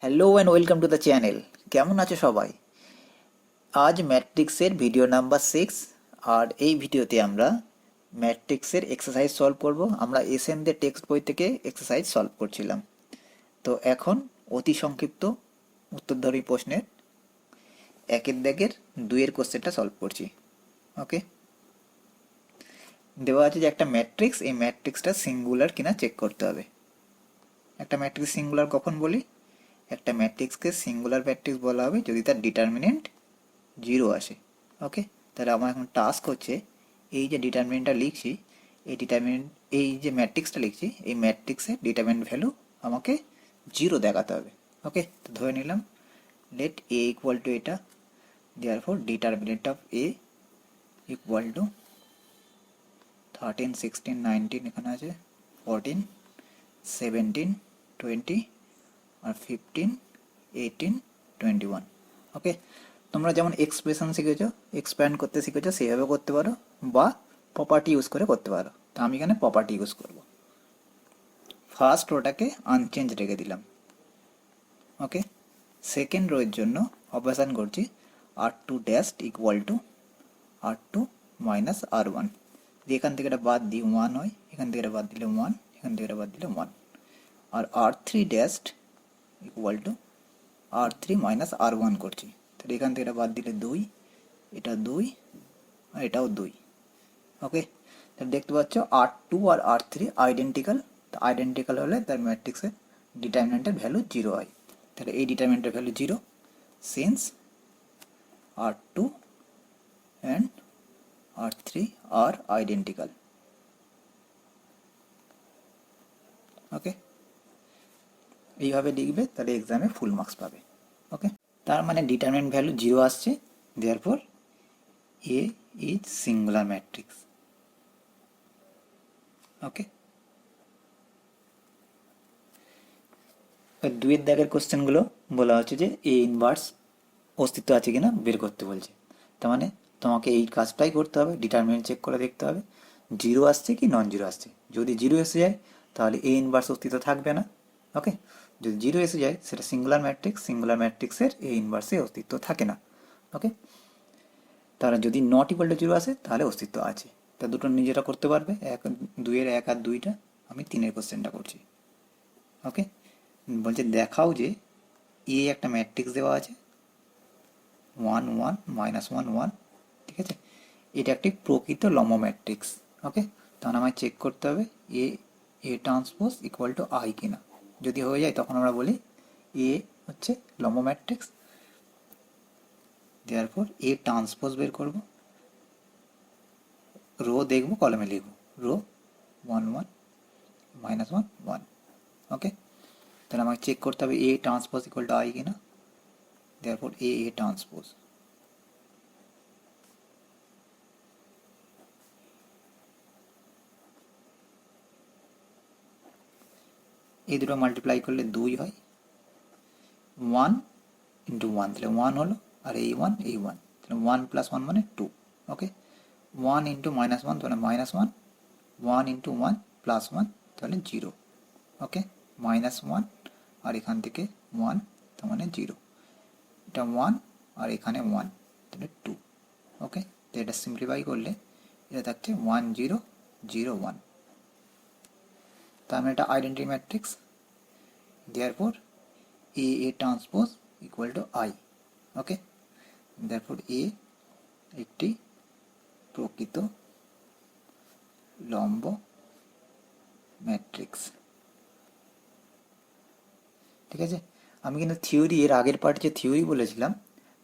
Hello and welcome to the channel. কেমন আছো সবাই? আজ ম্যাট্রিক্সের ভিডিও নাম্বার 6। আর এই ভিডিওতে আমরা ম্যাট্রিক্সের এক্সারসাইজ সলভ করব। আমরা এসএনদের টেক্সট বই থেকে এক্সারসাইজ সলভ করছিলাম। তো এখন অতি সংক্ষিপ্ত উত্তরধর্মী প্রশ্নের একের দাগের 2-এর কোশ্চেনটা সলভ করছি। ওকে, দেওয়া আছে যে একটা ম্যাট্রিক্স, এই ম্যাট্রিক্সটা সিঙ্গুলার কিনা চেক করতে হবে। একটা ম্যাট্রিক্স সিঙ্গুলার কখন বলি? একটা ম্যাট্রিক্সকে সিঙ্গুলার ম্যাট্রিক্স বলা হবে যদি তার ডিটারমিনেন্ট 0 আসে। ওকে, তাহলে আমার এখন টাস্ক হচ্ছে এই যে ডিটারমিনেন্টটা লিখছি, এই যে ম্যাট্রিক্সটা লিখছি, এই ম্যাট্রিক্সের ডিটারমিনেন্ট ভ্যালু আমাকে 0 দেখাতে হবে। ওকে, তো ধরে নিলাম লেট এ ইকুয়াল টু এটা, therefore determinant of A equal two 13, 16, 19, এখানে আছে 14, 17, 20 আর 15, 18, 21। ওকে, তোমরা যেমন এক্সপ্রেশন শিখেছো, এক্সপ্যান্ড করতে শিখেছো, সেইভাবে করতে পারো বা প্রপার্টি ইউজ করে করতে পারো। তো আমি এখানে প্রপার্টি ইউজ করব। ফার্স্ট রোটাকে আনচেঞ্জ রেখে দিলাম। ওকে, সেকেন্ড রোয়ের জন্য অপারেশন করছি R2 dash equal to R2 minus R1। এখান থেকে এটা বাদ দিই 1 হয়, এখান থেকে এটা বাদ দিলে 1, এখান থেকে এটা বাদ দিলে 1। আর R3 dash equal to R3 minus R1 করছি। তাহলে এখান থেকে এটা বাদ দিলে 2, এটা 2 আর এটাও 2। ওকে, তাহলে দেখতে পাচ্ছ R2 আর R3 আইডেন্টিক্যাল। তো আইডেন্টিক্যাল হলে তার ম্যাট্রিক্সের ডিটারমিনেন্টের ভ্যালু 0 হয়। তাহলে এই ডিটারমিনেন্টের value 0 since R2 and R3 আর আইডেন্টিক্যাল। ওকে, এইভাবে লিখবে, তাহলে এক্সামে ফুল মার্কস পাবে। ওকে, তার মানে ডিটারমিনেন্ট ভ্যালু 0 আসছে, therefore A is singular matrix. Okay, 2-এর দাগের কোশ্চেনগুলো বলা হচ্ছে যে এ ইনভার্স অস্তিত্ব আছে কিনা বের করতে বলছে। তার মানে তোমাকে এই কাজটাই করতে হবে, ডিটারমিনেন্ট চেক করে দেখতে হবে 0 আসছে কি নন 0 আসছে। যদি 0 এসে যায় তাহলে এ ইনভার্স অস্তিত্ব থাকবে না। ওকে, যদি 0 এসে যায় সেটা সিঙ্গুলার ম্যাট্রিক্স, সিঙ্গুলার ম্যাট্রিক্সের এ ইনভার্সে অস্তিত্ব থাকে না। ওকে, তাহলে যদি নট ইকুয়াল টু 0 আসে তাহলে অস্তিত্ব আছে। তা দুটো নিজেরা করতে পারবে, 2-এর 1 আর 2টা। আমি 3-এর কোশ্চেনটা করছি। ওকে, বলছে দেখাও যে এ একটা ম্যাট্রিক্স দেওয়া আছে 1 1 মাইনাস 1 1। ঠিক আছে, এটা একটি প্রকৃত লম্ব ম্যাট্রিক্স। ওকে, তখন আমায় চেক করতে হবে A A transpose equal to I কিনা। যদি হয়ে যায় তখন আমরা বলি এ হচ্ছে লম্ব ম্যাট্রিক্স। দেয়ারফর এ ট্রান্সপোজ বের করব, রো দেখব, কলমে লিখব রো 1 1 মাইনাস 1 1। ওকে, তাহলে আমাকে চেক করতে হবে এ ট্রান্সপোজ ইকুয়াল টু আই কিনা। দেয়ারফর এ ট্রান্সপোজ এই দুটো মাল্টিপ্লাই করলে 2 হয়, 1 ইন্টু 1 তাহলে 1 হলো, আর এই 1 এই 1 তাহলে 1 প্লাস 1 মানে 2। ওকে, 1 ইন্টু মাইনাস 1 তাহলে মাইনাস 1, 1 ইন্টু 1 প্লাস 1 তাহলে 0। ওকে, মাইনাস 1 আর এখান থেকে 1 তার মানে 0, এটা 1 আর এখানে 1 তাহলে 2। ওকে, তো এটা সিম্পলিফাই করলে এটা থাকছে 1 0 0 1। তার মানে এটা identity matrix. Therefore A transpose equal to I. Okay, therefore A একটি প্রকৃত লম্ব ম্যাট্রিক্স। ঠিক আছে, আমি কিন্তু থিওরি, এর আগের পার্টে যে থিওরি বলেছিলাম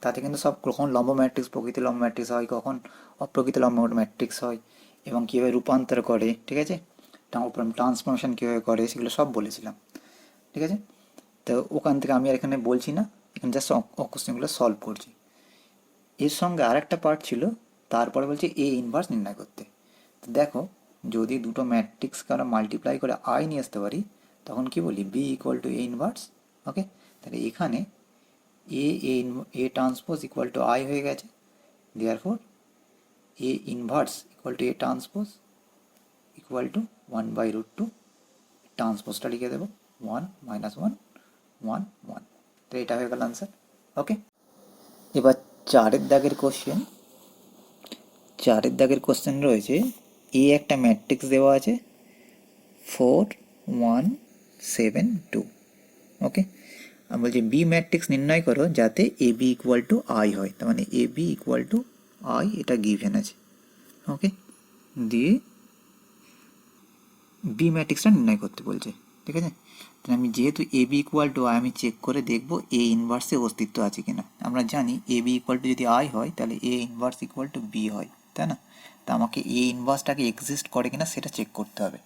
তাতে কিন্তু সব কখন লম্ব ম্যাট্রিক্স প্রকৃত লম্ব ম্যাট্রিক্স হয়, কখন অপ্রকৃত লম্ব ম্যাট্রিক্স হয়, এবং কীভাবে রূপান্তর করে, ঠিক আছে, ট্রান্সফরমেশন কীভাবে করে সেগুলো সব বলেছিলাম। ঠিক আছে, তো ওখান থেকে আমি আর এখানে বলছি না, এখানে জাস্ট কোশ্চেনগুলো সলভ করছি। এর সঙ্গে আর একটা পার্ট ছিল, তারপরে বলছে এ ইনভার্স নির্ণয় করতে। তো দেখো, যদি দুটো ম্যাট্রিক্সকে আমরা মাল্টিপ্লাই করে আই নিয়ে আসতে পারি তখন কি বলি B equal to A inverse. Okay, তাহলে এখানে A A transpose equal to I হয়ে গেছে। Therefore A inverse equal to A transpose equal to 1/√2। ট্রান্সপোজটা লিখে দেবো 1 মাইনাস 1 1 1। তো এটা হয়ে গেল আনসার। ওকে, এবার 4-এর দাগের কোশ্চেন। 4-এর দাগের কোশ্চেন রয়েছে, এ একটা ম্যাট্রিক্স দেওয়া আছে 4 1 7 2। ওকে, আমি বলছি বি ম্যাট্রিক্স নির্ণয় করো যাতে এ বি ইকুয়াল টু আই হয়, তার মানে A B equal to I, এটা গিভেন আছে। ওকে, দিয়ে বি ম্যাট্রিক্সটা নির্ণয় করতে বলছে, ঠিক আছে। তাহলে আমি যেহেতু A B equal to I, আমি চেক করে দেখবো এ ইনভার্সে অস্তিত্ব আছে কিনা। আমরা জানি এ বি ইকুয়াল টু যদি আই হয় তাহলে এ ইনভার্স ইকুয়াল টু বি হয়, তাই না। তা আমাকে এ ইনভার্সটাকে এক্সিস্ট করে কিনা সেটা চেক করতে হবে।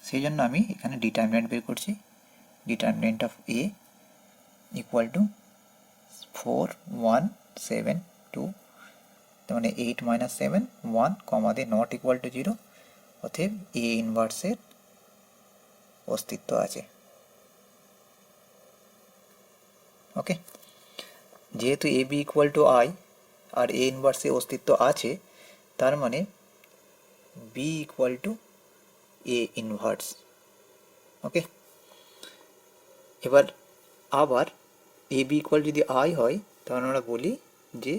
সেই জন্য আমি এখানে ডিটারমিনেন্ট বের করছি। Determinant of A equal two 4 1 7 2, তার মানে 8 - 7 1, কমা দিয়ে নট ইকুয়াল টু 0, অতএব এ ইনভার্সের অস্তিত্ব আছে। ওকে, যেহেতু A B equal to I আর এ ইনভার্সে অস্তিত্ব আছে, তার মানে B equal to A inverse. Okay, এবার আবার এ বি ইকুয়াল যদি আই হয়, তাহলে আমরা বলি যে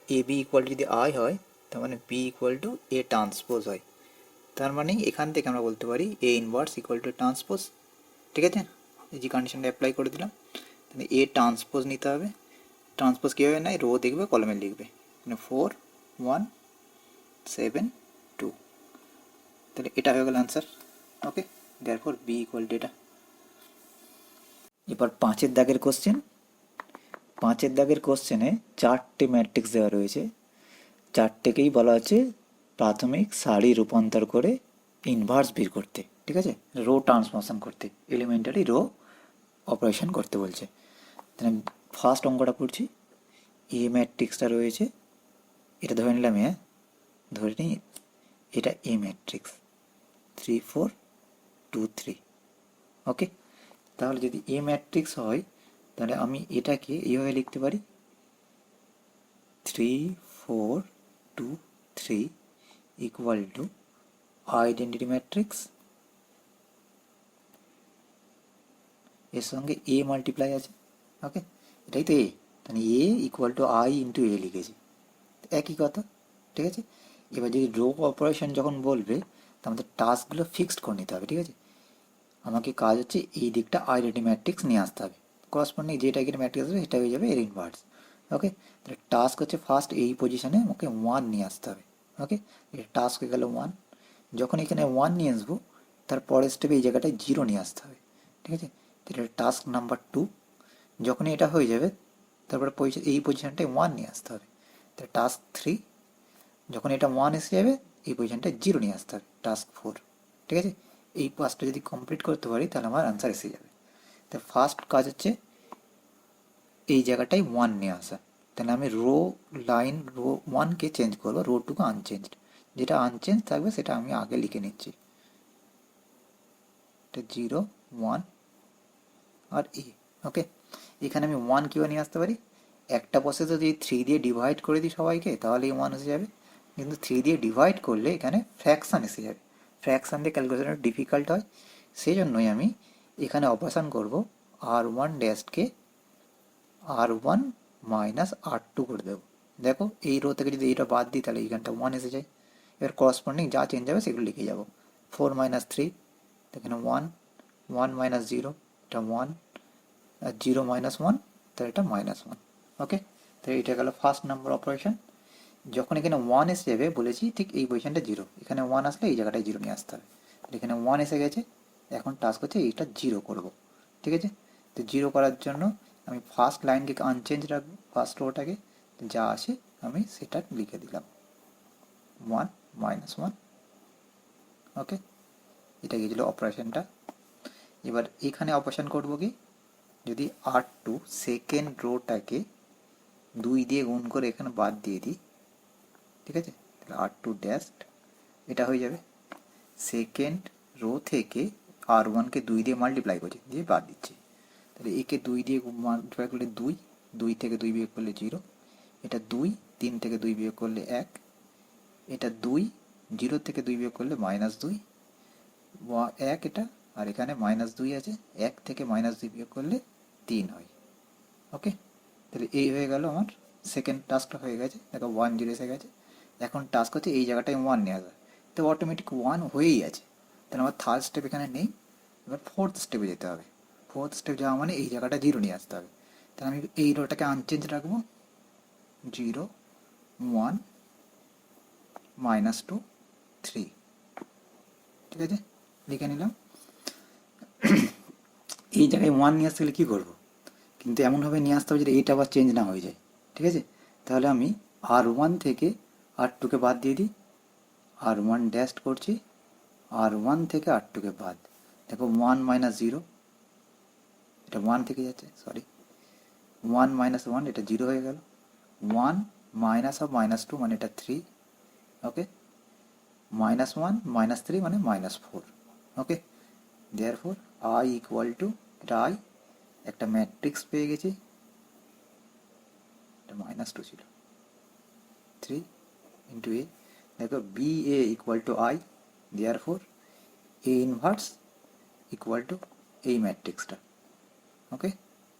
এ বি ইকুয়াল যদি আই হয়, তার মানে B equal to A transpose হয়। তার মানে এখান থেকে আমরা বলতে পারি A inverse equal to transpose, ঠিক আছে। এই যে কন্ডিশনটা অ্যাপ্লাই করে দিলাম, তাহলে এ ট্রান্সপোজ নিতে হবে। ট্রান্সপোজ কীভাবে নেয়, রো দেখবে কলমে লিখবে, মানে 4 1 7 2, তাহলে এটা হয়ে গেল answer. Okay, therefore B equal to এটা। এবার 5-এর দাগের কোশ্চেন। 5-এর দাগের কোশ্চেনে 4টে ম্যাট্রিক্স দেওয়া রয়েছে। 4টেকেই বলা আছে প্রাথমিক সারি রূপান্তর করে ইনভার্স বের করতে, ঠিক আছে, রো ট্রান্সফরমেশন করতে, এলিমেন্টারি রো অপারেশন করতে বলছে। তাহলে ফার্স্ট অঙ্কটা করছি। এ ম্যাট্রিক্সটা রয়েছে, এটা ধরে নিলাম, ধরে নিই এটা এ ম্যাট্রিক্স 3 4 2 3। ওকে, তাহলে যদি এ ম্যাট্রিক্স হয় তাহলে আমি এটাকে এইভাবে লিখতে পারি 3 4 2 3 ইকুয়াল টু আইডেন্টিটি ম্যাট্রিক্স, এর সঙ্গে এ মাল্টিপ্লাই আছে। ওকে, এটাই তো এ, তাহলে এ ইকুয়াল টু আই ইন্টু এ লিখেছি, একই কথা, ঠিক আছে। এবার যদি রো অপারেশন যখন বলবে, তো আমাদের টাস্কগুলো ফিক্সড করে নিতে হবে, ঠিক আছে। আমাকে কাজ হচ্ছে এই দিকটা আইডেন্টি ম্যাট্রিক্স নিয়ে আসতে হবে, করসপন্ডিং যেটা এখানে ম্যাট্রিক্স আসবে সেটা হয়ে যাবে এর ইনভার্স। ওকে, তাহলে টাস্ক হচ্ছে ফার্স্ট এই পজিশনে আমাকে 1 নিয়ে আসতে হবে। ওকে, এটা টাস্ক হয়ে গেল 1। যখন এখানে 1 নিয়ে আসবো, তার পরের স্টেপে এই জায়গাটায় 0 নিয়ে আসতে হবে, ঠিক আছে। এটা টাস্ক নাম্বার 2। যখনই এটা হয়ে যাবে, তারপরে এই পজিশনটায় 1 নিয়ে আসতে হবে, তাহলে টাস্ক 3। যখন এটা 1 এসে যাবে, এই পজিশনটায় 0 নিয়ে আসতে হবে, টাস্ক 4, ঠিক আছে। এই পাসটা যদি কমপ্লিট করতে পারি তাহলে আমার আনসার এসে যাবে। তো ফার্স্ট কাজ হচ্ছে এই জায়গাটায় 1 নিয়ে আসা, তাহলে আমি রো 1কে চেঞ্জ করবো, রো 2কে আনচেঞ্জড, যেটা আনচেঞ্জ থাকবে সেটা আমি আগে লিখে নিচ্ছি, 0 1 আর এ। ওকে, এখানে আমি 1 কীভাবে নিয়ে আসতে পারি, একটা প্রসেসে যদি 3 দিয়ে ডিভাইড করে দিই সবাইকে, তাহলেই 1 এসে যাবে। কিন্তু 3 দিয়ে ডিভাইড করলে এখানে ফ্র্যাকশান এসে যাবে, ফ্র্যাকশান দিয়ে ক্যালকুলেশনটা ডিফিকাল্ট হয়। সেই জন্যই আমি এখানে অপারেশন করব R1 ড্যাশকে R1 মাইনাস R2 করে দেবো। দেখো এই রো থেকে যদি এইটা বাদ দিই তাহলে এইখানটা 1 এসে যায়। এবার করসপন্ডিং যা চেঞ্জ হবে সেগুলো লিখে যাব। 4 - 3, এখানে 1 1 - 0, এটা 1, আর 0 - 1, তাহলে এটা -1। ওকে, তো এটা গেল ফার্স্ট নাম্বার অপারেশন। যখন এখানে 1 এসে যাবে বলেছি ঠিক এই পজিশনটা 0, এখানে 1 আসলে এই জায়গাটায় 0 নিয়ে আসতে হবে। এখানে 1 এসে গেছে, এখন টাস্ক হচ্ছে এইটা 0 করব, ঠিক আছে। তো 0 করার জন্য আমি ফার্স্ট লাইনকে আনচেঞ্জ রাখবো, ফার্স্ট রোটাকে যা আসে আমি সেটা লিখে দিলাম 1 - 1। ওকে, এটা গিয়েছিল অপারেশনটা। এবার এখানে অপারেশন করব কি, যদি R2 সেকেন্ড রোটাকে 2 দিয়ে গুণ করে এখানে বাদ দিয়ে দিই, ঠিক আছে, তাহলে R2 ড্যাশড, এটা হয়ে যাবে। সেকেন্ড রো থেকে R1কে 2 দিয়ে মাল্টিপ্লাই করছি, দিয়ে বাদ দিচ্ছি, তাহলে একে 2 দিয়ে মাল্টিপ্লাই করলে 2, 2 থেকে 2 বিয়োগ করলে 0, এটা 2, 3 থেকে 2 বিয়োগ করলে 1, এটা 2, 0 থেকে 2 বিয়োগ করলে -2, 1 এটা, আর এখানে -2 আছে, 1 থেকে -2 বিয়োগ করলে 3 হয়। ওকে, তাহলে এই হয়ে গেল আমার সেকেন্ড টাস্কটা হয়ে গেছে, দেখো 1 0 এসে গেছে। এখন টাস্ক হচ্ছে এই জায়গাটায় 1 নিয়ে আসা, তো অটোমেটিক 1 হয়েই আছে, তাহলে আমার থার্ড স্টেপ এখানে নেই। এবার ফোর্থ স্টেপে যেতে হবে। ফোর্থ স্টেপ যাওয়া মানে এই জায়গাটা 0 নিয়ে আসতে হবে। তাহলে আমি এই রোটাকে আনচেঞ্জ রাখবো, 0 1 -2 3, ঠিক আছে, লিখে নিলাম। এই জায়গায় 1 নিয়ে আসতে গেলে কী করবো, কিন্তু এমনভাবে নিয়ে আসতে হবে যে এইটা আবার চেঞ্জ না হয়ে যায়, ঠিক আছে। তাহলে আমি R1 থেকে R2কে বাদ দিয়ে দিই, R1 ড্যাশ করছি, R1 থেকে R2কে বাদ, দেখো 1 - 0, এটা 1 থেকে যাচ্ছে, সরি 1 - 1, এটা 0 হয়ে গেল। 1 মাইনাস অফ -2 মানে এটা 3, ওকে, -1 -3 মানে -4, ওকে। দেয়ারফর I ইকুয়াল টু, এটা I একটা ম্যাট্রিক্স পেয়ে গেছি, এটা -2 ছিল, 3 ইন্টু A, দেখো BA equal to I, therefore A inverse equal to এই ম্যাট্রিক্সটা, ওকে,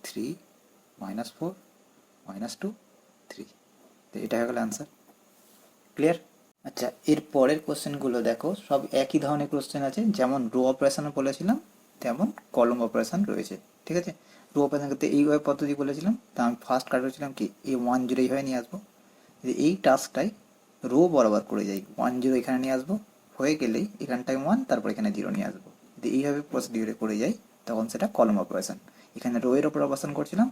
3 -4 -2 3, তো এটা হয়ে গেল অ্যান্সার। ক্লিয়ার? আচ্ছা, এর পরের কোশ্চেনগুলো দেখো, সব একই ধরনের কোশ্চেন আছে, যেমন রো অপারেশনে বলেছিলাম তেমন কলম অপারেশন রয়েছে, ঠিক আছে। রো অপারেশন করতে এইভাবে পদ্ধতি বলেছিলাম, তা আমি ফার্স্ট কাজ করেছিলাম কি, এই 1 0 এইভাবে নিয়ে আসবো, যে এই টাস্কটাই রো বরাবর করে যাই, 1 0 এখানে নিয়ে আসবো, হয়ে গেলেই এখানটায় 1, তারপর এখানে 0 নিয়ে আসবো, যদি এইভাবে প্রসিডিউরে করে যাই তখন সেটা কলম অপারেশন। এখানে রো এর ওপর অপারেশন করছিলাম,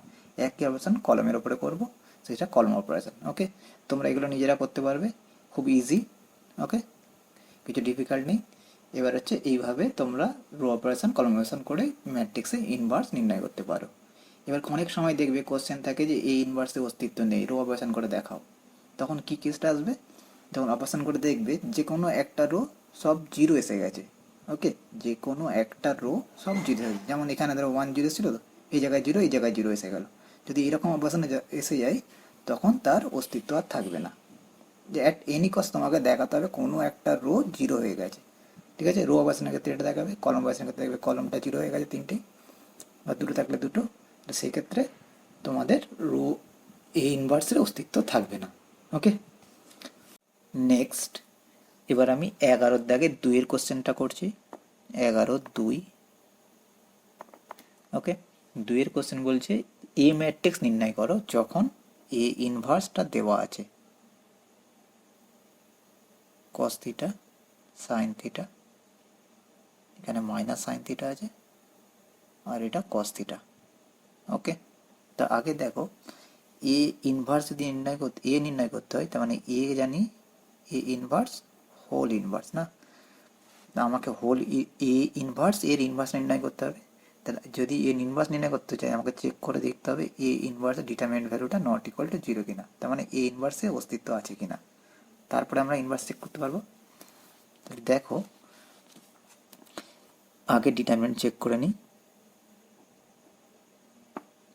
একই অপারেশন কলমের ওপরে করবো, সেটা কলম অপারেশন, ওকে। তোমরা এগুলো নিজেরা করতে পারবে, খুব ইজি, ওকে, কিছু ডিফিকাল্ট নেই। এবার হচ্ছে এইভাবে তোমরা রো অপারেশন কলম অপারেশন করে ম্যাট্রিক্সে ইনভার্স নির্ণয় করতে পারো। এবার অনেক সময় দেখবে কোশ্চেন থাকে যে এই ইনভার্সের অস্তিত্ব নেই, রো অপারেশন করে দেখাও, তখন কি কেসটা আসবে, যখন অপারেশন করে দেখবে যে কোনো একটা রো সব 0 এসে গেছে, ওকে, যে কোনো একটা রো সব 0 এসে গেছে, যেমন এখানে ধরো 1 0 ছিল, তো এই জায়গায় 0, এই জায়গায় 0 এসে গেল, যদি এরকম অপারেশনে এসে যায় তখন তার অস্তিত্ব আর থাকবে না, যে অ্যাট এনি কস্ট তোমাকে দেখাতে হবে কোনো একটা রো 0 হয়ে গেছে, ঠিক আছে। রো অপারেশনের ক্ষেত্রে এটা দেখাবে, কলম অপারেশনের ক্ষেত্রে দেখবে কলমটা 0 হয়ে গেছে তিনটেই, বা দুটো থাকলে দুটো, তো সেই ক্ষেত্রে তোমাদের রো এ ইনভার্সের অস্তিত্ব থাকবে না, ওকে। নেক্সট, এবার আমি 11 দাগে 2 কোশ্চেনটা করছি, 11 2, ওকে। 2 কোশ্চেন বলছে এ ম্যাট্রিক্স নির্ণয় করো যখন এ ইনভার্সটা দেওয়া আছে, কস থিটা সাইন থিটা, এখানে মাইনাস সাইন থিটা আছে, আর এটা কস থিটা, ওকে। তা আগে দেখো, এ ইনভার্স যদি নির্ণয় করতে হয়, তার মানে এ জানি, এ ইনভার্স হোল ইনভার্স না, আমাকে হোল এ ইনভার্স এর ইনভার্স নির্ণয় করতে হবে। তাহলে যদি এ ইনভার্স নির্ণয় করতে চাই, আমাকে চেক করে দেখতে হবে এ ইনভার্সের ডিটারমিনেন্ট ভ্যালুটা নট ইকুয়াল টু 0 কিনা, তার মানে এ ইনভার্সে অস্তিত্ব আছে কিনা, তারপরে আমরা ইনভার্স চেক করতে পারবো। তাহলে দেখো, আগে ডিটারমিনেন্ট চেক করে নিই,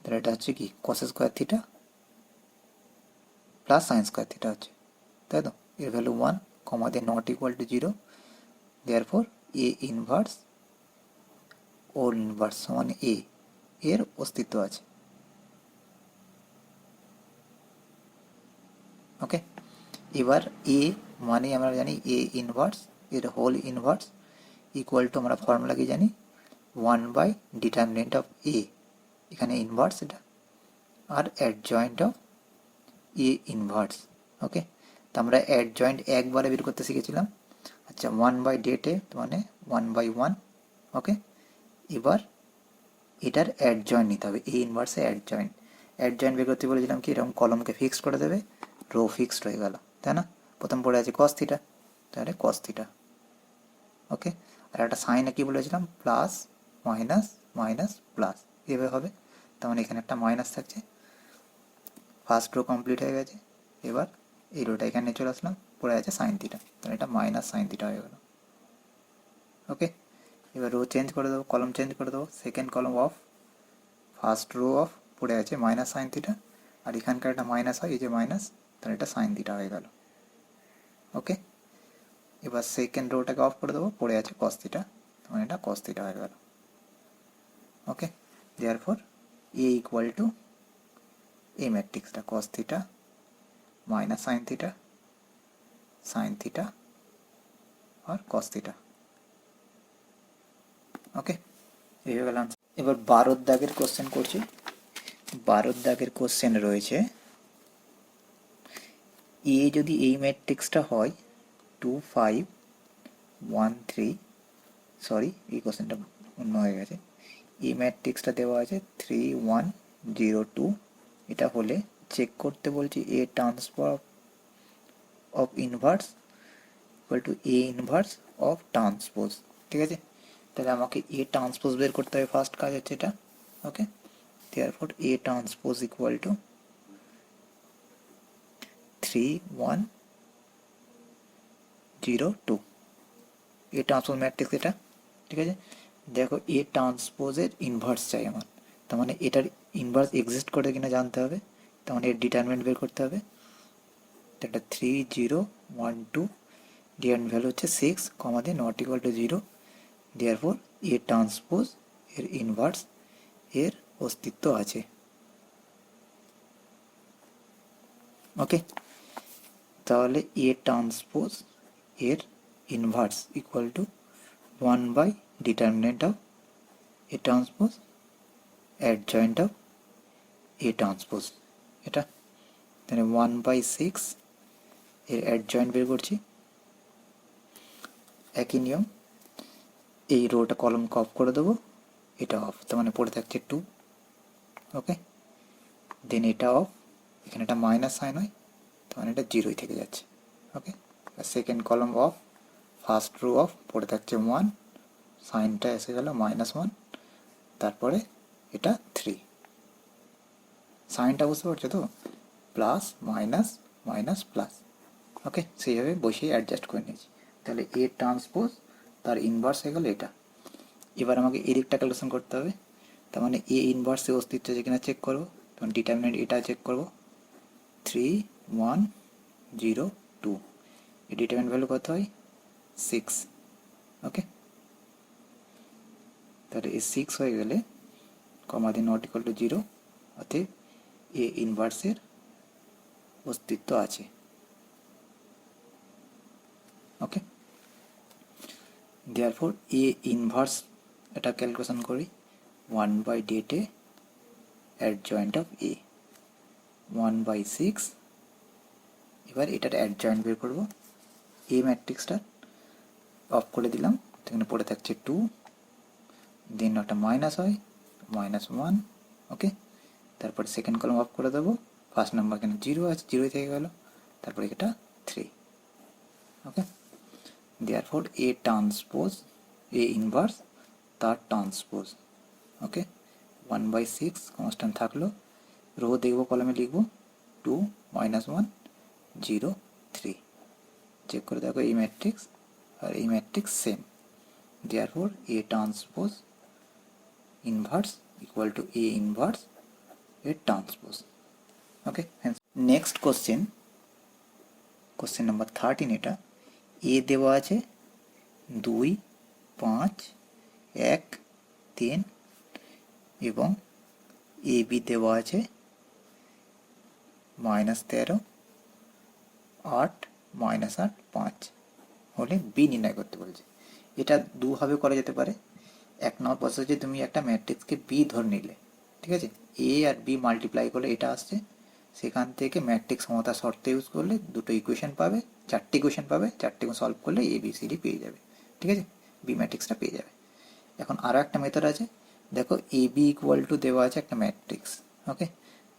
তাহলে এটা হচ্ছে কি cos square theta plus sine square theta হচ্ছে, তাই তো, এর ভ্যালু 1, কমা দিয়ে not equal to 0, therefore A inverse whole inverse সমান এ এর অস্তিত্ব আছে, ওকে। এবার এ মানে আমরা জানি এ ইনভার্স এর হোল ইনভার্স ইকুয়াল টু, আমরা ফর্মুলা কি জানি, 1/ডিটারমিনেন্ট অফ এ, এখানে ইনভার্স এটা, আর অ্যাডজয়েন্ট অফ এ ইনভার্স, ওকে। তো আমরা অ্যাডজয়েন্ট একবারে বের করতে শিখেছিলাম, আচ্ছা 1/ডেটে মানে 1/1, ওকে। এবার এটার অ্যাডজয়েন্ট নিতে হবে, এ ইনভার্সে অ্যাডজয়েন্ট বের করতে বলেছিলাম কি, এরকম কলমকে ফিক্সড করে দেবে, রো ফিক্সড হয়ে গেল, তাই না। প্রথম পড়ে আছে কস থিটা, তাহলে কস থিটা, ওকে। আর একটা সাইনে কি বলেছিলাম, প্লাস মাইনাস মাইনাস প্লাস, এভাবে হবে, তার মানে এখানে একটা মাইনাস থাকছে, ফার্স্ট রো কমপ্লিট হয়ে গেছে। এবার এই রোটা এখানে চলে আসলাম, পড়ে আছে সাইন থিটা, তাহলে এটা মাইনাস সাইন থিটা হয়ে গেল, ওকে। এবার রো চেঞ্জ করে দেবো, কলম চেঞ্জ করে দেবো, সেকেন্ড কলম অফ, ফার্স্ট রো অফ, পড়ে আছে মাইনাস সাইন থিটা, আর এখানকার একটা মাইনাস হয়, এই যে মাইনাস, তাহলে এটা সাইন থিটা হয়ে গেল, ওকে। এবার সেকেন্ড রোটাকে অফ করে দেবো, পড়ে আছে কস থিটা, মানে এটা কস থিটা হয়ে গেল, okay. Therefore A equal to এই ম্যাট্রিক্সটা cos theta minus sine theta আর কস থিটা। ওকে, এই হয়ে গেল আনসার। এবার 12 দাগের কোশ্চেন করছি। 12 দাগের কোশ্চেন রয়েছে এ যদি এই ম্যাট্রিক্সটা হয় 2 5 1 3, সরি এই কোশ্চেনটা অন্য হয়ে গেছে। এই ম্যাট্রিক্সটা দেওয়া আছে 3 1 0 2, এটা হলে চেক করতে বলছি A transfer of inverse equal to A inverse of transpose. ঠিক আছে, তাহলে আমাকে এ ট্রান্সপোজ বের করতে হবে, ফার্স্ট কাজ হচ্ছে এটা। ওকে, therefore A transpose equal to 3 1 0 2, A transpose matrix এটা। ঠিক আছে, দেখো এ ট্রান্সপোজের ইনভার্স চাই আমার, তার মানে এটার ইনভার্স এক্সিস্ট করে কিনা জানতে হবে, তার মানে এর ডিটারমিনেন্ট বের করতে হবে। এটা 3 0 1 2, ডিটারমিনেন্ট ভ্যালু হচ্ছে 6 কমা দিয়ে not equal to 0, therefore A transpose এর ইনভার্স এর অস্তিত্ব আছে। ওকে, তাহলে এ ট্রান্সপোজ এর inverse equal to 1 by determinant of A transpose adjoint of A transpose, এটা তাহলে 1/6 এর অ্যাডজয়েন্ট বের করছি। একই নিয়ম, এই রোটা কলমকে অফ করে দেবো, এটা অফ, তার মানে পড়ে থাকছে 2। ওকে, দেন এটা অফ, এখানে এটা মাইনাস সাইন হয়, তার মানে এটা 0 থেকে যাচ্ছে। ওকে, সেকেন্ড কলম অফ, ফার্স্ট রো অফ, পড়ে থাকছে 1, সাইনটা এসে গেল -1, তারপরে এটা 3, সাইনটা বুঝতে পারছো তো, প্লাস মাইনাস মাইনাস প্লাস। ওকে, সেইভাবে বসিয়ে অ্যাডজাস্ট করে নিয়েছি। তাহলে এ ট্রান্সপোজ তার ইনভার্স হয়ে গেল এটা। এবার আমাকে এর একটা ক্যালকুলেশন করতে হবে, তার মানে এ ইনভার্সের অস্তিত্ব আছে কিনা চেক করবো, তখন ডিটারমিনেন্ট এটা চেক করবো 3 1 0 2, এই ডিটারমিনেন্ট ভ্যালু কত হয় 6। ওকে, তাহলে এই 6 হয়ে গেলে কমা দিয়ে নট ইকুয়াল টু 0, অতএব এ ইনভার্সের অস্তিত্ব আছে। ওকে, therefore এ ইনভার্স এটা ক্যালকুলেশন করি 1/8 অ্যাডজয়েন্ট অফ এ 1/6। এবার এটার অ্যাডজয়েন্ট বের করবো, এ ম্যাট্রিক্সটা অফ করে দিলাম, এখানে পড়ে থাকছে 2, দেন একটা মাইনাস হয় -1। ওকে, তারপর সেকেন্ড কলম অফ করে দেবো, ফার্স্ট নাম্বার এখানে 0 আছে, 0 থেকে গেল, তারপরে এটা 3। ওকে, therefore A transpose A inverse তার ট্রান্সপোজ। ওকে, 1/6 কনস্ট্যান্ট থাকলো, রো দেখবো, কলমে লিখবো 2 -1 0 3, চেক করে দেখো এই ম্যাট্রিক্স আর এই matrix same, therefore A transpose inverse equal to A inverse এর ট্রান্সপোজ। ওকে, নেক্সট কোশ্চেন, কোশ্চেন নাম্বার 13, এটা এ দেওয়া আছে 2 5 1 3 এবং এ বি দেওয়া আছে -13 8 -8 5 হলে বি নির্ণয় করতে বলছে। এটা দুভাবে করা যেতে পারে। এক নম্বর প্রসেস হচ্ছে তুমি একটা ম্যাট্রিক্সকে বি ধরে নিলে, ঠিক আছে, এ আর বি মাল্টিপ্লাই করলে এটা আসছে, সেখান থেকে ম্যাট্রিক্স সমতা শর্ত ইউজ করলে দুটো ইকুয়েশন পাবে, চারটে ইকুয়েশন পাবে, চারটে সলভ করলে এ বি সি ডি পেয়ে যাবে। ঠিক আছে, বি ম্যাট্রিক্সটা পেয়ে যাবে। এখন আরও একটা মেথড আছে, দেখো এ বি ইকুয়াল টু দেওয়া আছে একটা ম্যাট্রিক্স। ওকে,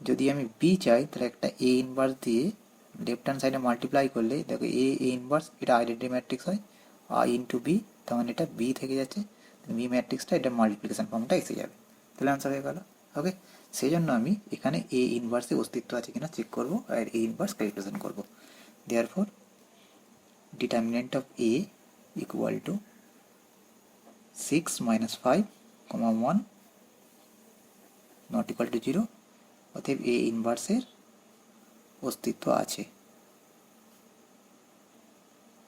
যদি আমি বি চাই তাহলে একটা এ ইনভার্স দিয়ে লেফট হ্যান্ড সাইডে মাল্টিপ্লাই করলে দেখো এ ইনভার্স, এটা আইডেন্টি ম্যাট্রিক্স হয়, আর ইন্টু বি, তার মানে এটা বি থেকে যাচ্ছে, বি ম্যাট্রিক্সটা এটা মাল্টিপ্লিকেশন ফর্মটা এসে যাবে, তাহলে আনসার হয়ে গেল। ওকে, সেই জন্য আমি এখানে এ ইনভার্সের অস্তিত্ব আছে কিনা চেক করবো আর এ ইনভার্স ক্যালকুলেশন করবো। Therefore determinant of A equal two 6 - 5, 1 not equal to 0, অতএব এ ইনভার্সের অস্তিত্ব আছে।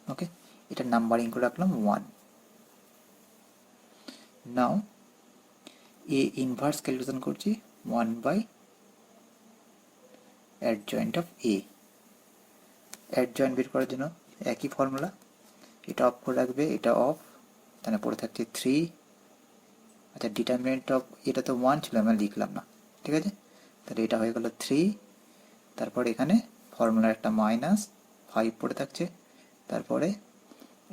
ওকে, এটা নাম্বারিং করে রাখলাম 1। নাও এ ইনভার্স ক্যালকুলেশন করছি 1/, অ্যাডজয়েন্ট অফ এ। অ্যাডজয়েন্ট বের করার জন্য একই ফর্মুলা, এটা অফ করে রাখবে, এটা অফ, তাহলে পড়ে থাকছে 3। আচ্ছা ডিটারমিনেন্ট অফ, এটা তো 1 ছিল, আমি লিখলাম না, ঠিক আছে। তাহলে এটা হয়ে গেল 3, তারপরে এখানে ফর্মুলা একটা -5 পড়ে থাকছে, তারপরে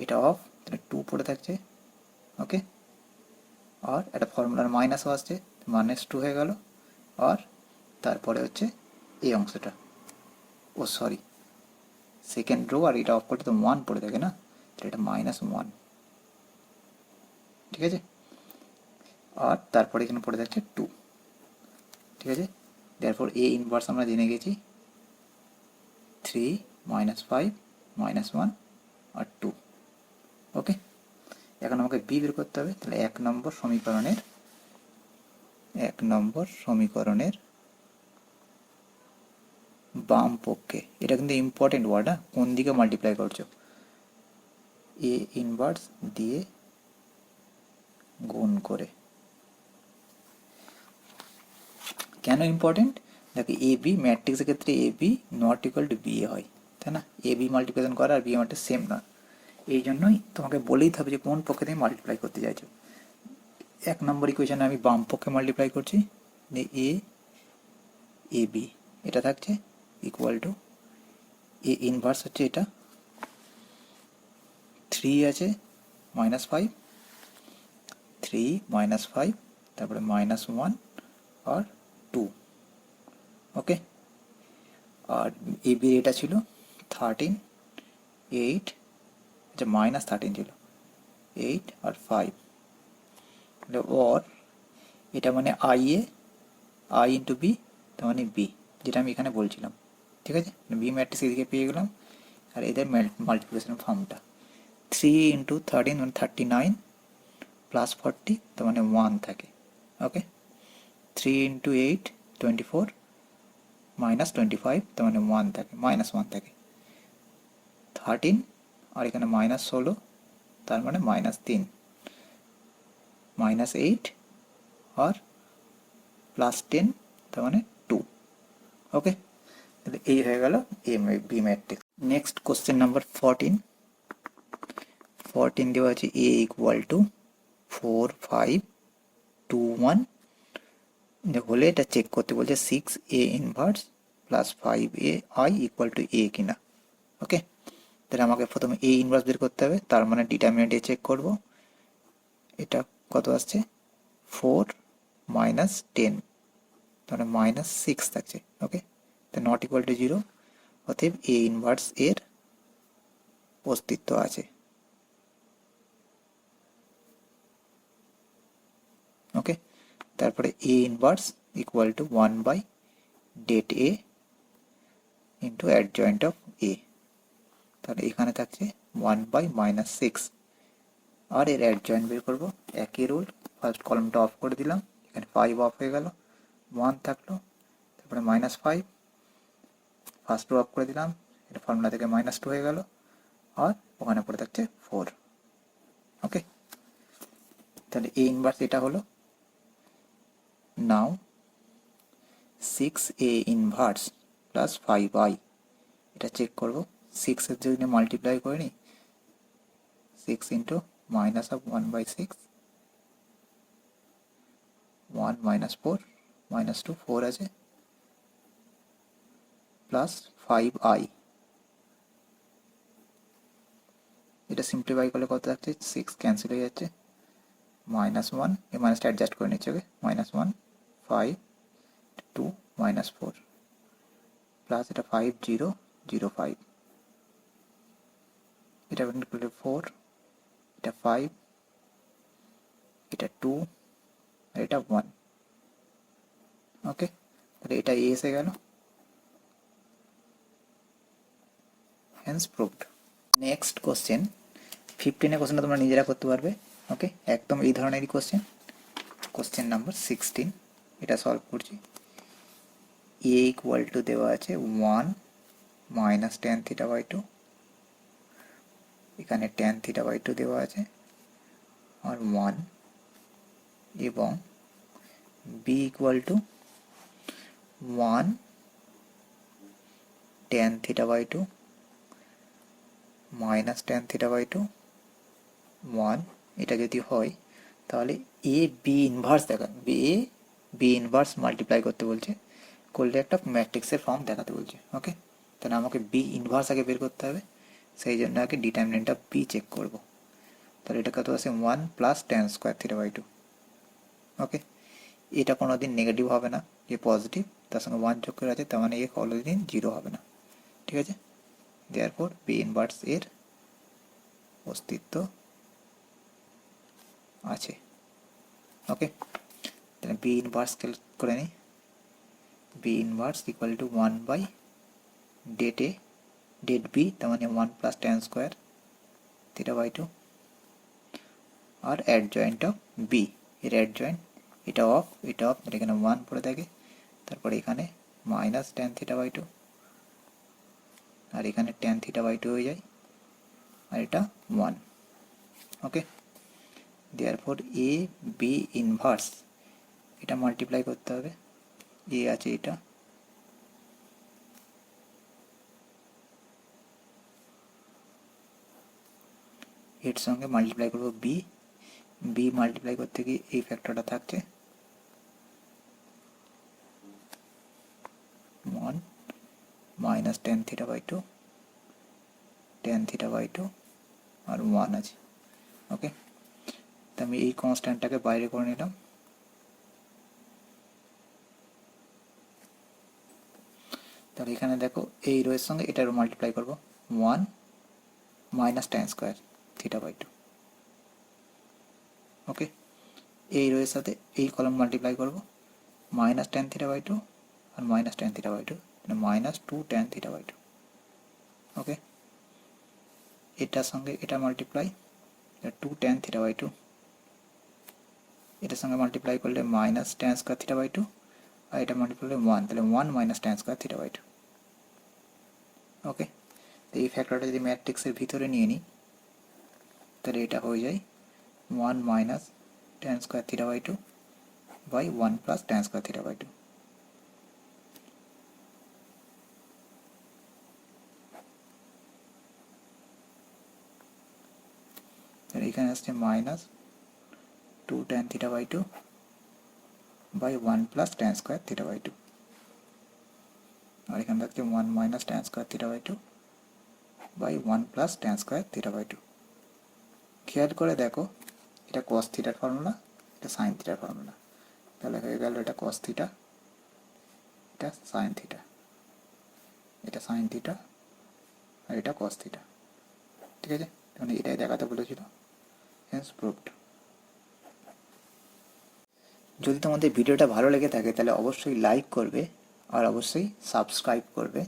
এটা অফ, তাহলে 2 পড়ে থাকছে, ওকে। আর একটা ফর্মুলার মাইনাসও আসছে, -2 হয়ে গেল। আর তারপরে হচ্ছে এই অংশটা, ও সরি, সেকেন্ড রো, আর এটা অফ করতে তো 1 পড়ে থাকে না, তাহলে এটা -1, ঠিক আছে। আর তারপরে এখানে পড়ে যাচ্ছে 2, ঠিক আছে। দেয়ারফর এ ইনভার্স আমরা জেনে গেছি, 3 -5 -1 আর 2, ওকে। এখন আমাকে বি বের করতে হবে, তাহলে 1 নম্বর সমীকরণের বাম পক্ষে, এটা কিন্তু ইম্পর্টেন্ট ওয়ার্ড, হ্যাঁ, কোন দিকে মাল্টিপ্লাই করছো, এ ইনভার্স দিয়ে গুণ করে। কেন ইম্পর্টেন্ট? দেখো এ বি ম্যাট্রিক্সের ক্ষেত্রে A B not equal to B A হয়, তাই না? এ বি মাল্টিপ্লিকেশন করা আর বি ম্যাট্রিক্স সেম না, এই জন্যই তোমাকে বলেই হবে যে কোন পক্ষে তুমি মাল্টিপ্লাই করতে চাইছো। 1 নম্বর ইকুয়েশনে আমি বাম পক্ষে মাল্টিপ্লাই করছি, এ বি এটা থাকছে ইকুয়াল টু এ ইনভার্স হচ্ছে এটা 3 আছে -5, 3 -5, তারপরে -1 আর 2, ওকে। আর এ বি এটা ছিল 13, 8, আচ্ছা -13 ছিল, 8 আর 5, ওর এটা মানে আই ইন্টু বি, তার মানে বি, যেটা আমি এখানে বলছিলাম, ঠিক আছে। বি ম্যাট্রিক্স এদিকে পেয়ে গেলাম, আর এদের মাল্টিপ্লিকেশন ফর্মটা 3 ইন্টু 13 মানে 39 প্লাস 40, তার মানে 1 থাকে, ওকে। 3 ইন্টু 8 24 -25, তার মানে 1 থাকে, -1 থাকে। 13 আর এখানে -16, তার মানে -3, -8 আর +10, তার মানে 2, ওকে। তাহলে এই হয়ে গেল A B matrix. Next question number 14 দেওয়া আছে এ ইকুয়াল টু 4 5 2 1 হলে এটা চেক করতে বলছে 6 A inverse plus 5 A I equal to A কিনা, ওকে। তাহলে আমাকে প্রথমে এ ইনভার্স বের করতে হবে, তার মানে ডিটারমিনেন্ট এ চেক করব, এটা কত আসছে 4 -10, তাহলে -6 থাকছে, ওকে। তো নট ইকুয়াল টু 0, অতএব এ ইনভার্স এর অস্তিত্ব আছে, ওকে। তারপরে A inverse equal to 1/det a into adjoint of A, তাহলে এখানে থাকছে 1/-6, আর এর অ্যাডজয়েন্ট বের করবো, একই রুল, ফার্স্ট কলমটা অফ করে দিলাম, এখানে 5 অফ হয়ে গেল, 1 থাকলো, তারপরে -5, ফার্স্ট রো অফ করে দিলাম, এটা ফর্মুলা থেকে -2 হয়ে গেল, আর ওখানে পড়ে থাকছে 4, ওকে। তাহলে এ ইনভার্স এটা হলো। নাও 6a ইনভার্স প্লাস 5i, এটা চেক করব, 6 এর যদি মাল্টিপ্লাই করে নিই, 6 ইন্টু মাইনাস অফ 1/6, 1 -4 -2 4 আছে, প্লাস 5i, এটা সিম্পলিফাই করলে কত থাকছে, 6 ক্যান্সেল হয়ে যাচ্ছে, -1, এই মাইনাসটা অ্যাডজাস্ট করে নিচ্ছে, ওকে, -1 5 2 -4 প্লাস এটা 5 0 0 5, এটা 4, এটা 5, এটা 2, আর এটা 1, ওকে। তাহলে এটা এ এসে গেল, হ্যান্স প্রুভড। নেক্সট কোশ্চেন 15 কোশ্চেনটা তোমরা নিজেরা করতে পারবে, ওকে, একদম এই ধরনেরই কোশ্চেন। কোশ্চেন নাম্বার 16, এটা সলভ করছি। এ ইকুয়াল টু দেওয়া আছে 1 -tan θ/2, এখানে tan θ/2 দেওয়া আছে, আর 1, এবং B equal to 1 tan theta by two minus tan theta by two 1, এটা যদি হয় তাহলে A B inverse B inverse multiply করতে বলছে, করলে একটা ম্যাট্রিক্সের ফর্ম দেখাতে বলছে। ওকে, তাহলে আমাকে বি ইনভার্স আগে বের করতে হবে, সেই জন্য আগে ডিটারমিনেন্ট অফ বি চেক করব। তাহলে এটা কত আছে 1 plus tan square theta by two. Okay, এটা কোনো দিন নেগেটিভ হবে না, যে পজিটিভ তার সঙ্গে 1 যোগ করে আছে, তার মানে এ কোনো দিন 0 হবে না। ঠিক আছে, দেয়ারফর বি ইনভার্স এর অস্তিত্ব আছে। ওকে, তাহলে বি ইনভার্স ক্যালকুলেট করে নিই। B inverse equal to 1 by det B, তার মানে 1 plus tan square theta by two, আর অ্যাডজয়েন্ট অফ বি, এর অ্যাডজয়েন্ট এটা অফ, এখানে 1 পড়ে থাকে, তারপরে এখানে minus tan theta by two, আর এখানে tan থিটা বাই টু হয়ে যায়, আর এটা 1। ওকে, দেয়ারফর এ বি ইনভার্স এটা মাল্টিপ্লাই করতে হবে, এ আছে এটা, এর সঙ্গে মাল্টিপ্লাই করব বি মাল্টিপ্লাই করতে গিয়ে এই ফ্যাক্টরটা থাকছে 1 minus tan theta by two, tan theta by two, আর 1 আছে। ওকে, তো আমি এই কনস্ট্যান্টটাকে বাইরে করে নিলাম, তাহলে এখানে দেখো এই রোয়ের সঙ্গে এটারও মাল্টিপ্লাই করব 1 minus tan square theta by two. Okay, এই রোয়ের সাথে এই কলম মাল্টিপ্লাই করব minus tan theta by two আর minus tan theta by two, minus 2 tan theta by two. Okay, এটার সঙ্গে এটা multiply 2 tan theta by two, এটার সঙ্গে মাল্টিপ্লাই করলে minus tan square theta by two, আর এটা মাল্টিপ্লাই করলে 1, তাহলে 1 minus tan square theta by two. Okay, তো এই ফ্যাক্টরটা যদি ম্যাট্রিক্সের ভিতরে নিয়ে নিই তাহলে এটা হয়ে যায় 1 minus tan square theta by two by 1 plus tan square theta by two. তাহলে এখানে আসছে minus 2 tan theta by two by 1 plus tan square theta by two, আর এখানে থাকছে 1 minus tan square theta by two by 1 plus tan square theta by two. খেয়াল করে দেখো, এটা cos থিটার ফর্মুলা, এটা sin থিটার ফর্মুলা, তাহলে হয়ে গেল এটা cos থিটা, এটা sin থিটা, এটা sin থিটা, আর এটা cos থিটা। ঠিক আছে, মানে এটাই দেখাতে বলেছিল, হেন্স প্রুভড। যদি তোমাদের ভিডিওটা ভালো লেগে থাকে তাহলে অবশ্যই লাইক করবে আর অবশ্যই সাবস্ক্রাইব করবে,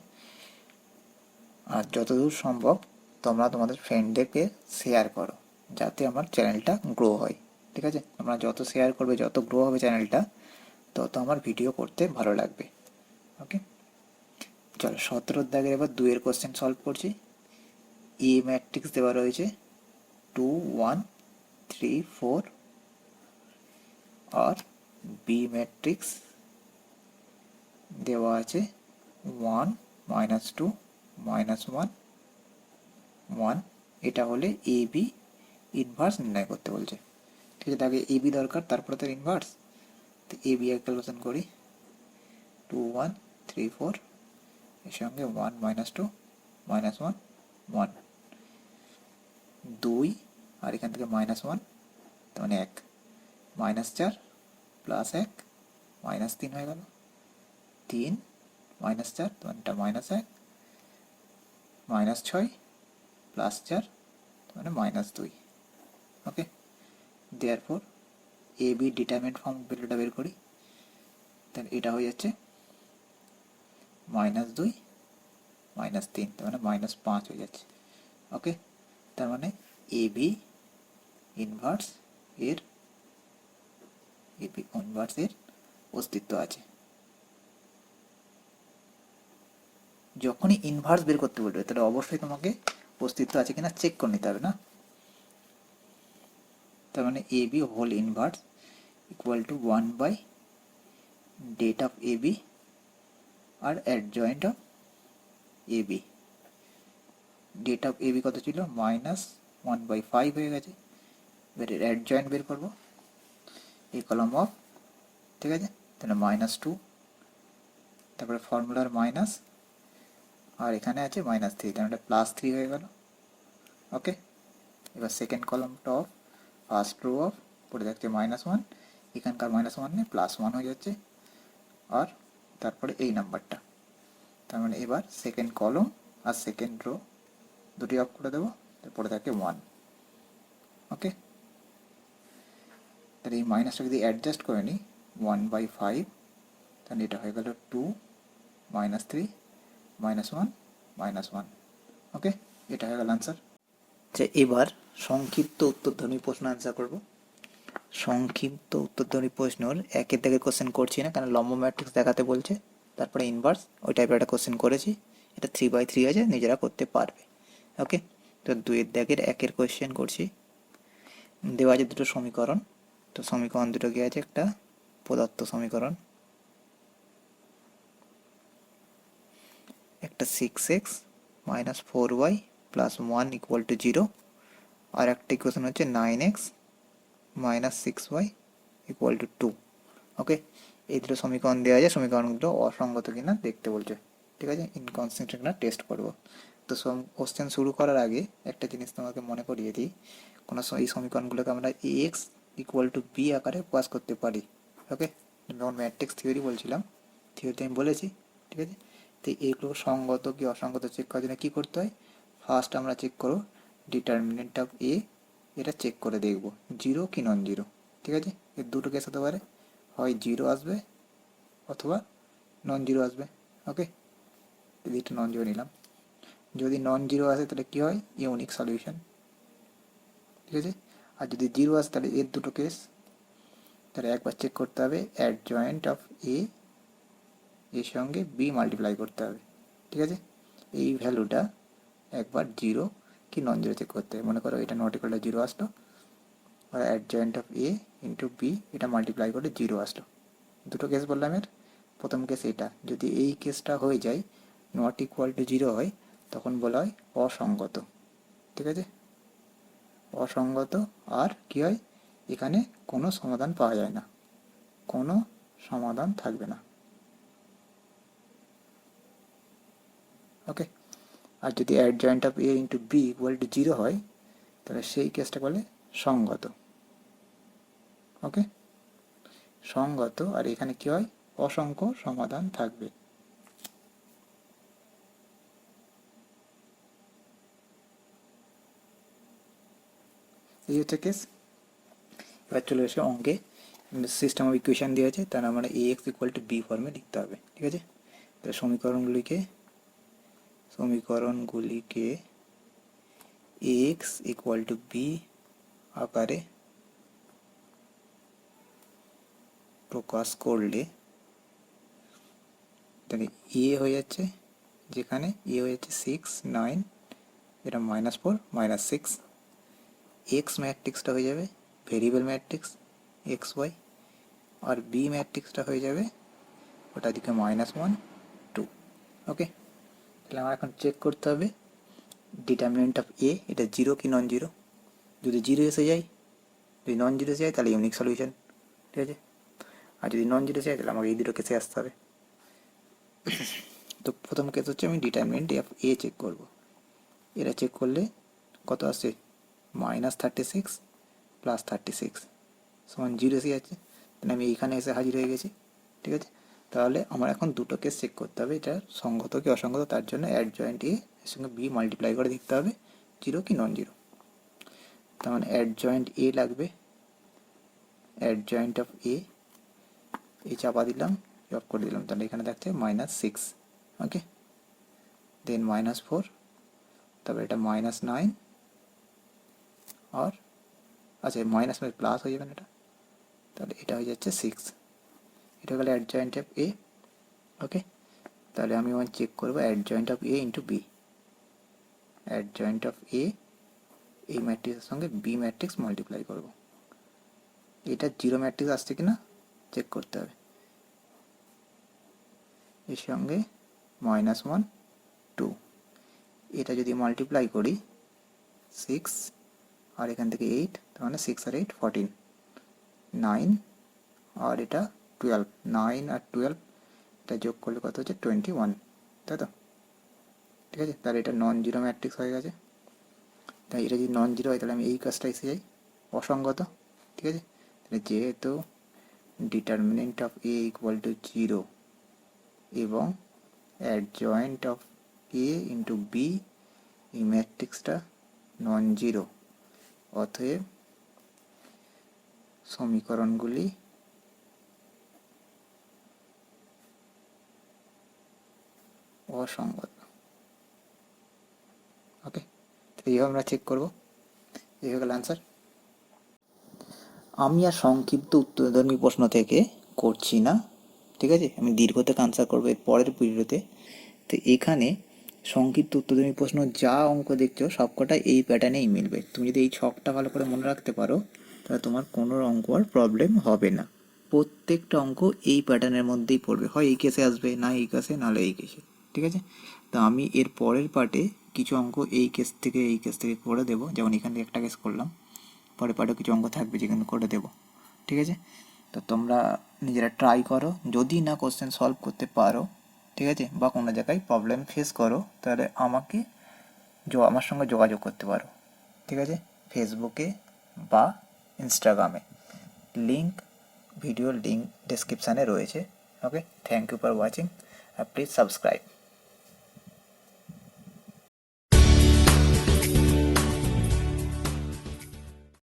আর যতদূর সম্ভব তোমরা তোমাদের ফ্রেন্ডদেরকে শেয়ার করো যাতে আমার চ্যানেলটা গ্রো হয়। ঠিক আছে, তোমরা যত শেয়ার করবে, যত গ্রো হবে চ্যানেলটা, তত আমার ভিডিও করতে ভালো লাগবে। ওকে, চলো 17 দাগের এবার 2 এর কোশ্চেন সলভ করছি। এ ম্যাট্রিক্স দেওয়া রয়েছে 2 1 3 4, আর বি ম্যাট্রিক্স দেওয়া আছে 1 মাইনাস 2 মাইনাস 1 1। এটা হলে এ বি ইনভার্স নির্ণয় করতে বলছে। ঠিক আছে, আগে এ বি দরকার, তারপরে তার ইনভার্স। তো এ বি ক্যালকুলেশন করি, 2 1 3 4, এর সঙ্গে 1 মাইনাস 2 মাইনাস 1 1 2, আর এখান থেকে মাইনাস 1, তার মানে 1, মাইনাস 4 প্লাস 1 মাইনাস 3 হয়ে গেল, 3 মাইনাস 4, তার মানে এটা মাইনাস 1, মাইনাস 6 প্লাস 4, তার মানে minus 2। Okay, therefore A B determinant form ভ্যালুটা বের করি, তাহলে এটা হয়ে যাচ্ছে মাইনাস 2 মাইনাস 3, তার মানে মাইনাস 5 হয়ে যাচ্ছে। ওকে, তার মানে এ বি ইনভার্স এর অস্তিত্ব আছে। যখনই ইনভার্স বের করতে বলবে তাহলে অবশ্যই তোমাকে অস্তিত্ব আছে কিনা চেক করে নিতে হবে না। তার মানে A B whole inverse equal to 1 by det of A B আর adjoint of A B, det of A B কত ছিল -1/5 হয়ে গেছে। এবারে অ্যাডজয়েন্ট বের করবো, এই কলম অফ, ঠিক আছে, তাহলে -2, তারপরে ফর্মুলার মাইনাস, আর এখানে আছে -3, তাহলে এটা +3 হয়ে গেল। ওকে, এবার সেকেন্ড কলমটা অফ, ফার্স্ট রো অফ, পড়ে থাকছে -1, এখানকার -1 নিয়ে +1 হয়ে যাচ্ছে, আর তারপরে এই নাম্বারটা, তার মানে এবার সেকেন্ড কলম আর সেকেন্ড রো দুটি অফ করে দেবো, পড়ে থাকে 1। ওকে, তাহলে এই মাইনাসটা যদি অ্যাডজাস্ট করে নিই 1/5, তাহলে এটা হয়ে গেল 2 -3 -1 -1। ওকে, এটা হয়ে গেল আনসার। আচ্ছা, এবার সংক্ষিপ্ত উত্তরধ্বনি প্রশ্ন অ্যান্সার করব। সংক্ষিপ্ত উত্তরধ্বনি প্রশ্নর একের দাগের কোশ্চেন করছি না, কারণ লম্ব ম্যাট্রিক্স দেখাতে বলছে, তারপরে ইনভার্স ওই টাইপের একটা কোশ্চেন করেছি, এটা 3/3 আছে, নিজেরা করতে পারবে। ওকে, তো 2-এর দাগের একের কোশ্চেন করছি। দেওয়া আছে দুটো সমীকরণ, তো সমীকরণ দুটো কি আছে, একটা প্রদত্ত সমীকরণ, একটা 6x - 4y + 1 = 0, আর একটা ইকুয়েশন হচ্ছে 9x - 6y = 2। ওকে, এই দুটো সমীকরণ দেওয়া আছে, সমীকরণগুলো অসঙ্গত কিনা দেখতে বলছে, ঠিক আছে, ইনকনসিস্টেন্ট কিনা টেস্ট করব। তো কোশ্চেন শুরু করার আগে একটা জিনিস তোমাকে মনে করিয়ে দিই, কোনো এই সমীকরণগুলোকে আমরা ax = b আকারে প্রকাশ করতে পারি। ওকে, যেমন ম্যাট্রিক্স থিওরি বলছিলাম, থিওরিতে আমি বলেছি, ঠিক আছে। তো এগুলো সঙ্গত কি অসঙ্গত চেক করার জন্য কী করতে হয়, ফার্স্ট আমরা চেক করব ডিটারমিনেন্ট অফ এ, এটা চেক করে দেখব 0 কি নন জিরো, ঠিক আছে। এর দুটো কেস হতে পারে, হয় 0 আসবে অথবা নন জিরো আসবে। ওকে, যদি এটা নন জিরো নিলাম, যদি নন জিরো আসে তাহলে কী হয়, ইউনিক সলিউশন, ঠিক আছে। আর যদি 0 আসে তাহলে এর দুটো কেস, তাহলে একবার চেক করতে হবে অ্যাডজয়েন্ট অফ এ এর সঙ্গে বি মাল্টিপ্লাই করতে হবে, ঠিক আছে। এই ভ্যালুটা একবার 0 কি নন জিরো চেক করতে হবে। মনে করো এটা নট ইকুয়াল টু 0 আসলো, আর adjoint of A into B এটা মাল্টিপ্লাই করে 0 আসলো। দুটো কেস বললাম এর, প্রথম কেস এটা, যদি এই কেসটা হয়ে যায় নট ইকুয়াল টু 0 হয়, তখন বলা হয় অসঙ্গত, ঠিক আছে, অসঙ্গত। আর কি হয়, এখানে কোনো সমাধান পাওয়া যায় না, কোনো সমাধান থাকবে না। ওকে, আর যদি adjoint of A into B equal to 0 হয়, তাহলে সেই কেসটা বলে সঙ্গত। ওকে, সঙ্গত, আর এখানে কি হয়, অসংখ্য সমাধান থাকবে। এই হচ্ছে কেস। এবার চলে এসে অঙ্কে সিস্টেম অফ ইকুয়েশন দেওয়া আছে, তার মানে ax = b ফর্মে লিখতে হবে, ঠিক আছে। তাহলে সমীকরণগুলিকে ax = b আকারে প্রকাশ করলে, তাহলে এ হয়ে যাচ্ছে, যেখানে এ হয়ে যাচ্ছে 6 9, এটা -4 -6, এক্স ম্যাট্রিক্সটা হয়ে যাবে ভেরিয়েবল ম্যাট্রিক্স xy, আর বি ম্যাট্রিক্সটা হয়ে যাবে ওটা দিকে -1 2। ওকে, তাহলে আমার এখন চেক করতে হবে ডিটারমিনেন্ট অফ এ, এটা 0 কি নন জিরো। যদি 0 এসে যায়, যদি নন জিরো এসে যায় তাহলে ইউনিক সলিউশন, ঠিক আছে। আর যদি নন জিরো এসে যায় তাহলে আমাকে এই দুটো কেসে আসতে হবে। তো প্রথম কেস হচ্ছে আমি ডিটারমিনেন্ট অফ এ চেক করব। এটা চেক করলে কত আসছে, -36 + 36 = 0 এসে যাচ্ছে, তাহলে আমি এইখানে এসে হাজির হয়ে গেছি, ঠিক আছে। তাহলে আমার এখন দুটো কেস চেক করতে হবে, এটা সঙ্গত কি অসঙ্গত, তার জন্য অ্যাডজয়েন্ট এ এর সঙ্গে বি মাল্টিপ্লাই করে দেখতে হবে 0 কি নন জিরো। তার মানে অ্যাডজয়েন্ট এ লাগবে, অ্যাডজয়েন্ট অফ এ, এই চাপা দিলাম, অফ করে দিলাম, তাহলে এখানে থাকছে -6। ওকে, দেন -4, তারপরে এটা -9, আর আচ্ছা মাইনাস প্লাস হয়ে যাবে না এটা, তাহলে এটা হয়ে যাচ্ছে 6। এটা হলো অ্যাডজয়েন্ট অফ এ। ওকে, তাহলে আমি ওয়ান চেক করবো adjoint of A into B, adjoint of A এই ম্যাট্রিক্সের সঙ্গে বি ম্যাট্রিক্স মাল্টিপ্লাই করব, এটা 0 ম্যাট্রিক্স আসছে কিনা চেক করতে হবে। এর সঙ্গে -1 2, এটা যদি মাল্টিপ্লাই করি 6 আর এখান থেকে 8, তার মানে 6 আর 8 14, 9 আর এটা 12, 9 আর 12 এটা যোগ করলে কত হচ্ছে 21, তাই তো? ঠিক আছে, তাহলে এটা নন জিরো ম্যাট্রিক্স হয়ে গেছে। তাই এটা যদি নন জিরো হয় তাহলে আমি এই কাজটা এসে যাই, অসঙ্গত। ঠিক আছে, তাহলে যেহেতু determinant of A equal to 0 এবং adjoint of A into B, এই ম্যাট্রিক্সটা নন জিরো, অতএব সমীকরণগুলি অসঙ্গত। ওকে, তো এইভাবে আমরা চেক করবো। এই হয়ে গেল অ্যান্সার। আমি আর সংক্ষিপ্ত উত্তরধর্মী প্রশ্ন থেকে করছি না, ঠিক আছে, আমি দীর্ঘ থেকে আনসার করবো এর পরের ভিডিওতে। তো এখানে সংক্ষিপ্ত উত্তরধর্মী প্রশ্ন যা অঙ্ক দেখছো সবকটা এই প্যাটার্নেই মিলবে। তুমি যদি এই ছকটা ভালো করে মনে রাখতে পারো তাহলে তোমার কোনো অঙ্ক আর প্রবলেম হবে না। প্রত্যেকটা অঙ্ক এই প্যাটার্নের মধ্যেই পড়বে, হয় এই কেসে আসবে, না এই কেসে, নাহলে এই কেসে। ঠিক আছে, তো আমি এর পরের পার্টে কিছু অঙ্ক এই কেস থেকে করে দেবো, যেমন এখান থেকে একটা কেস করলাম, পরের পার্টেও কিছু অঙ্ক থাকবে যেখানে করে দেবো। ঠিক আছে, তো তোমরা নিজেরা ট্রাই করো, যদি না কোশ্চেন সলভ করতে পারো, ঠিক আছে, বা কোনো জায়গায় প্রবলেম ফেস করো, তাহলে আমার সঙ্গে যোগাযোগ করতে পারো। ঠিক আছে, ফেসবুকে বা ইনস্টাগ্রামে, ভিডিও লিঙ্ক ডেসক্রিপশানে রয়েছে। Okay, thank you for watching, please subscribe.